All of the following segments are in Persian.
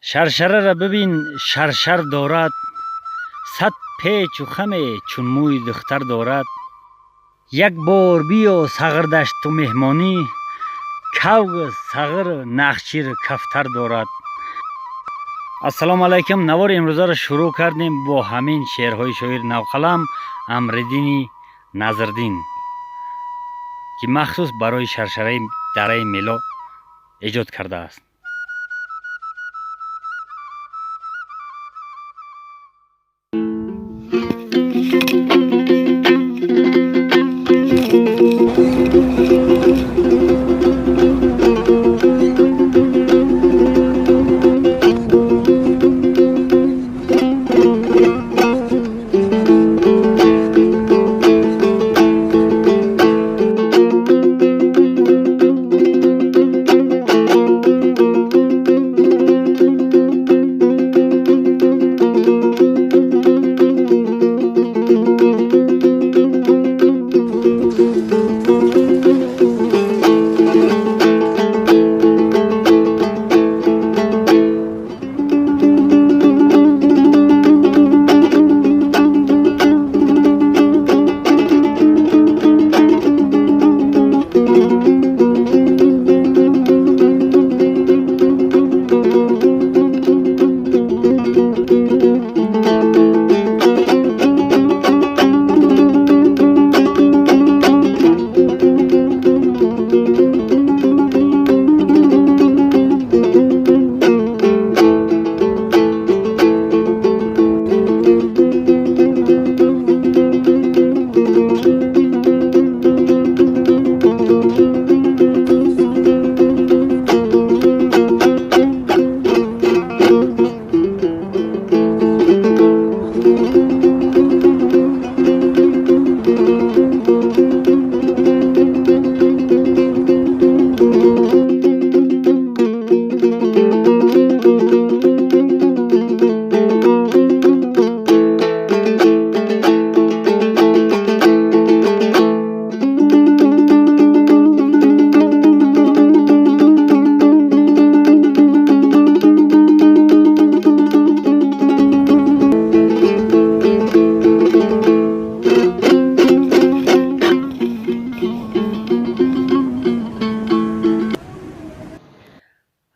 شرشره را ببین شرشر دارد، صد پیچ و خم چون موی دختر دارد. یک بار بیا سغردشت تو مهمانی، کوگ سغر نخچیر کفتر دارد. السلام علیکم. نوار امروزه را شروع کردیم با همین شعرهای شاعر نوقلم امردین نظردین که مخصوص برای شرشره دره میلا ایجاد کرده است.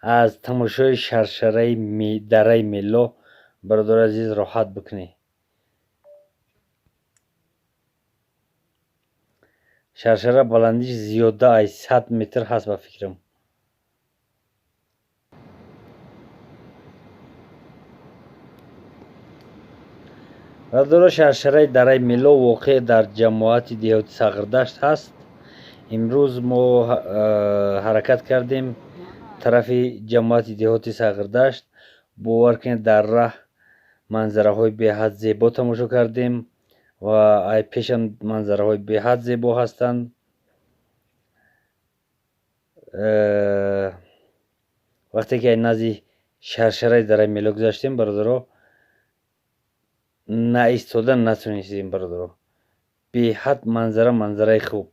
از تماشای شرشره دره میلا برادر عزیز راحت بکنی. شرشره بلندیش زیاده از 100 متر هست به فکرم. برادر شرشره دره میلا واقع در جماعت دیهاتی سغردشت هست. امروز ما حرکت کردیم طرف جماعت دیهاتی سغردشت. باور کنید در راه منظره های به حد زیبا تماشا کردیم و ای پیشم منظره های به حد زیبا هستند. وقتی که نزدیک شرشره دره میلا گذاشتیم برادرها، نه ایستادن نتونستیم برادرها. به حد منظره خوب.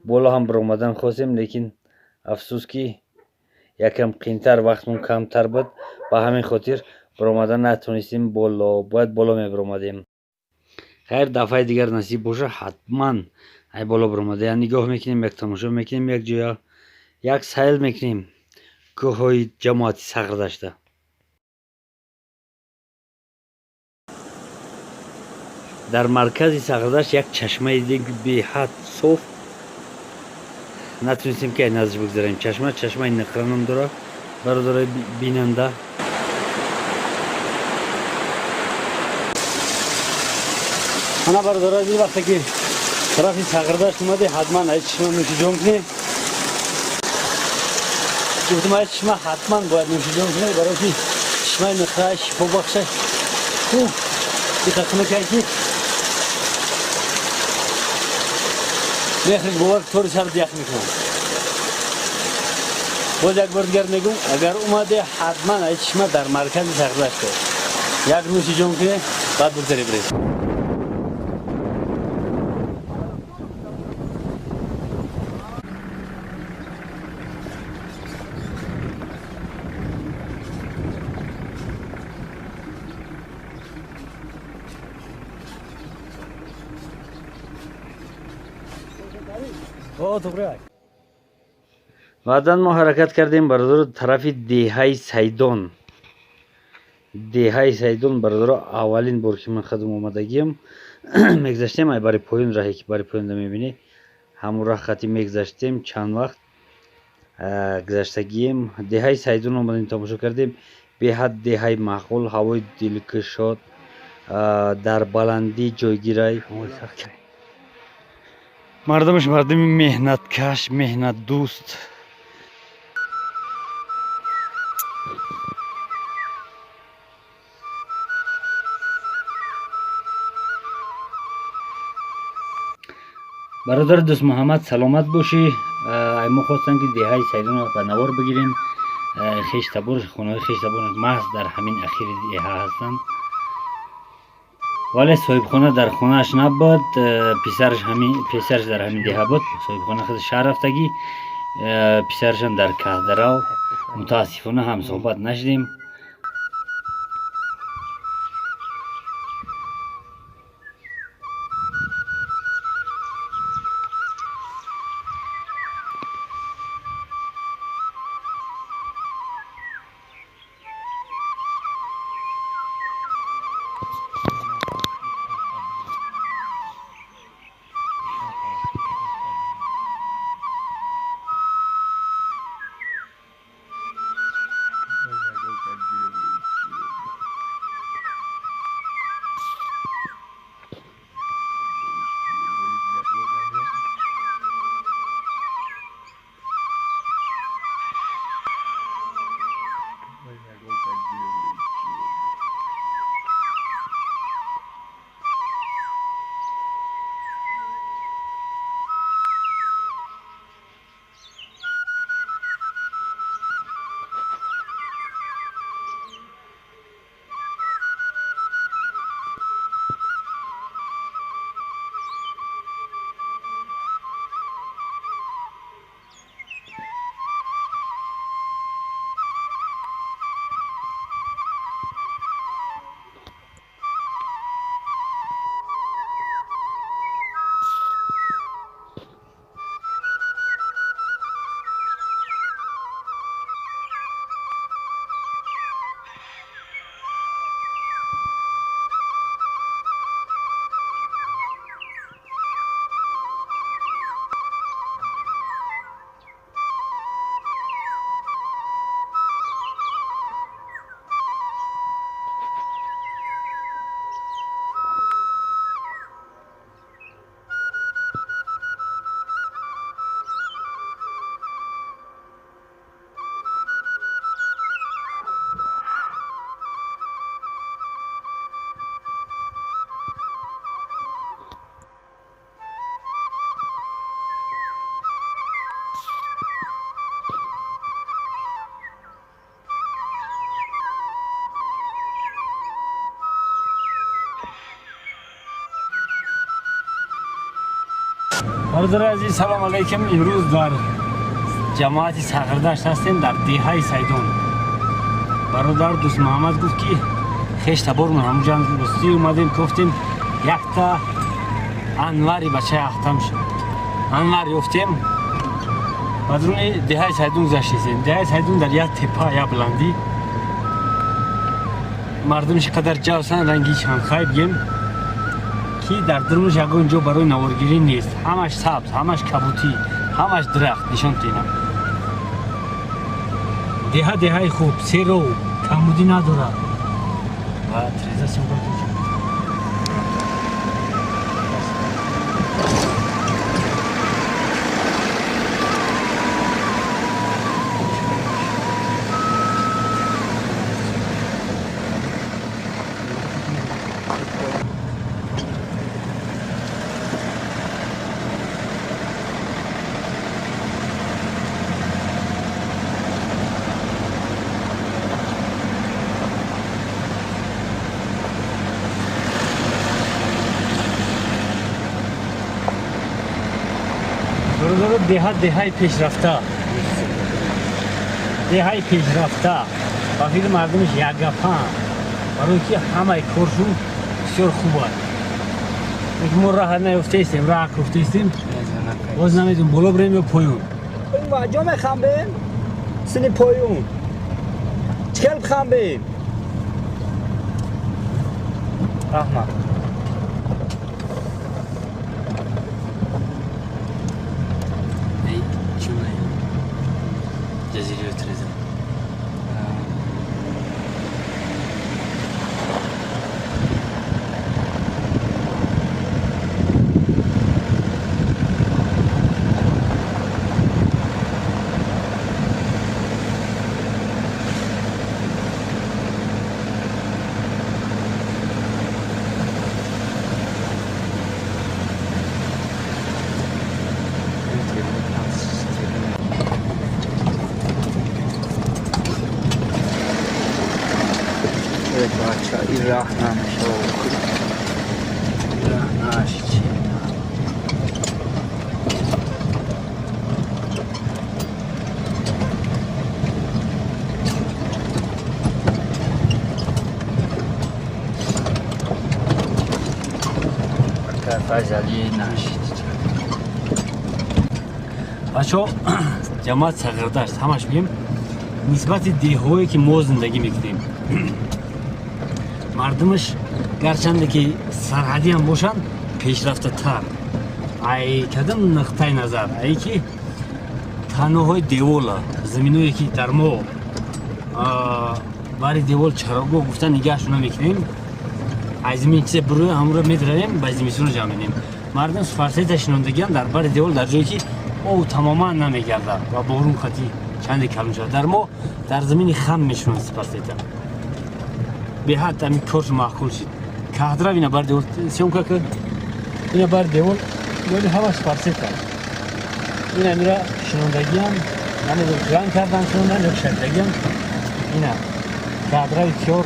بالا هم برآمدن خواستیم لیکن افسوس که یکم قیمتر وقتمون کمتر بود، به همین خاطر برآمدن نتونستیم. باید بالا می برآمدیم. خیر دفعه دیگر نصیب باشه حتما ای بالا برآمده نگاه میکنیم، یک تماشا میکنیم، یک جای یک سیل میکنیم کوههای جماعتی سغردشت. در مرکز سغردشت یک چشمه دیگه به حد صاف نتونستیم که نزدیک بگذاریم. چشمه نقرن داره برادر بیننده. انا برادر عزیز وقتی که طرف سغردشت اومده حتما ای چشمه نوشیجان کنی. گفتم ای چشمه حتما باید نوشیجان کنی برای که چشمه نقره شفا بخشه. خوب دقت میکنی میخرید باور طور سر دیخ میکنم. باز یک بار دیگر میگم اگر اومده حتما ای چشمه در مرکز سغردشت یک نوشیجان کنی بعد بگذاری برید. بعداً ما حرکت کردیم برادر طرف دیهای سیدون. دیهای سیدون برادر اولین بار که من خدم اومدگیم میگذشتیم ای برای پایین راهی که برای پایین میبینی همون راه خطی میگذشتیم. چند وقت گذشتگیم دیهای سیدون اومدیم تماشا کردیم. به حد دیهای معقول، هوای دلکشاد، در بلندی جایگیری، مردمش مردم مهنتکش، مهنت دوست. برادر دوست محمد سلامت باشی. ای ما خواستم که دیهای سیدون رو به نوار بگیریم. خیش تبور، خونه خیش تبور محض در همین اخیر دیها هستند، ولی صاحب خانه در خونهش نبود. پسرش در همین دیها بود. صاحب خانه خود شهر رفتگی، پسرش هم در کهدراو. متاسفانه هم صحبت نشدیم. برادر عزیز سلام علیکم. امروز در جماعت سغردشت هستیم در دیهای سیدون. برادر دوست محمد گفت که خیش تبارمون همونجا بستی اومدیم، گفتیم یک تا انوری بچه اختم شد. انور یفتیم و درون دیهای سیدون گذشتیم. دیهای سیدون در یک تپه یا بلندی، مردمش قدر جوسن رنگی شانخای بگیم که در درونش اونجا برای نوارگیری نیست. همش سبز، همش کبوتی، همش درخت نشان تینم. دیهای خوب، سیرو کمودی نداره و تریزاسیون کنید. دیهای پیشرفته، دیهای پیشرفته و فیلم مردمش یک گپن برای که همه کارشون بسیار خوب است. یک ما راه نیفتیم راه گفتیم باز نمیدونم بالا بریم یا پایون اون وجا میخوام بریم سنی پایون چکل بخوام بریم رحمت ای چونه جزیره تریزم Evet bak İrahman şov. İrahman aşçı. Fazali naşit. بچه ها جماعت سغردشت همش میگیم نسبت دیهایی که ما زندگی میکنیم مردمش گرچنده که سرحدی هم باشن پیشرفته تر ای کدام نقطه نظر ای که تنوهای دیولا زمینوی که در ما باری دیول چراگو گفتن نگهشون میکنیم از زمین چیز بروی همراه میدریم باز زمینشون جمع میکنیم مردم سفارسی تشنوندگی هم در باری دیول در جایی که او تماما نمیگرده و بارون خطی چند کلم شد در ما در زمین خم میشون سپارسی تا به حد همین کارش معقول شد که حدره اینا بار دیول سیون که کرد اینا بار دیول ولی همه سپارسی تا اینا میره شنوندگی هم نمیدون جان کردن شنوندن یک شدگی هم اینا که حدره کار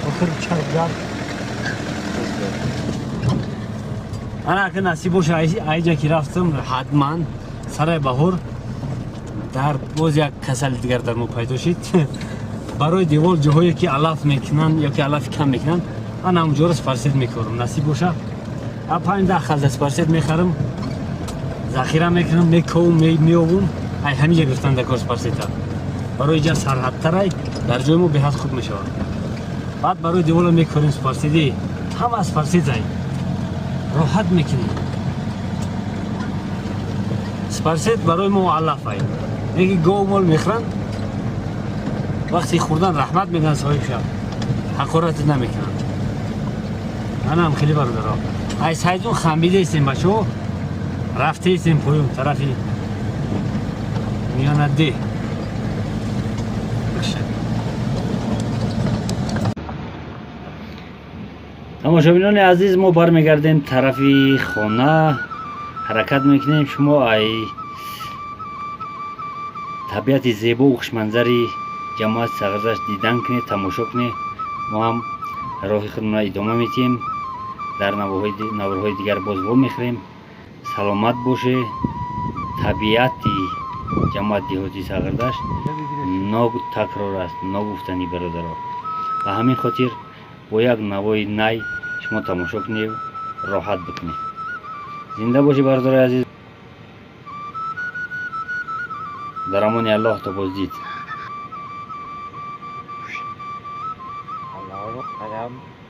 آخر چرب جان انا که نصیب باشه اینجا که رفتم حتما سرای بهور در باز یک کسل دیگر در ما پیدا شد برای دیوال جاهایی که علف میکنن یا که علف کم میکنن من همونجا رو سپارسید میکنم نصیب باشه پایین داخل سپارسید میخرم ذخیره میکنم میکوم میوم ای همینجا گرفتن در کار سپارسید برای اینجا سرحد ترای در جای ما به حد خوب میشه بعد برای دیوال میکنیم سپارسیدی هم سپارسید زای راحت میکنیم سپارسید برای ما علف های یکی گو مال میخورن وقتی خوردن رحمت میگن صاحب شب حقارت نمیکنن من هم خیلی برادرها ای سایدون خمیده ایستیم بچه رفته ایستیم پایون طرفی میانده تماشابینان عزیز ما برمیگردیم طرفی خانه حرکت میکنیم شما ای طبیعت زیبا و خوشمنظری جماعت سغردشت دیدن کنید تماشا کنید ما هم راه خودمون را ادامه میتیم در نوارهای دیگر باز میخوریم سلامت باشه طبیعتی جماعت دیهاتی سغردشت تکرار است نگفتنی برادرها و همین خاطر با یک نوای نی شما تماشا کنید راحت بکنید زنده باشی برادر عزیز در امان الله تا بازدید Allah Allah.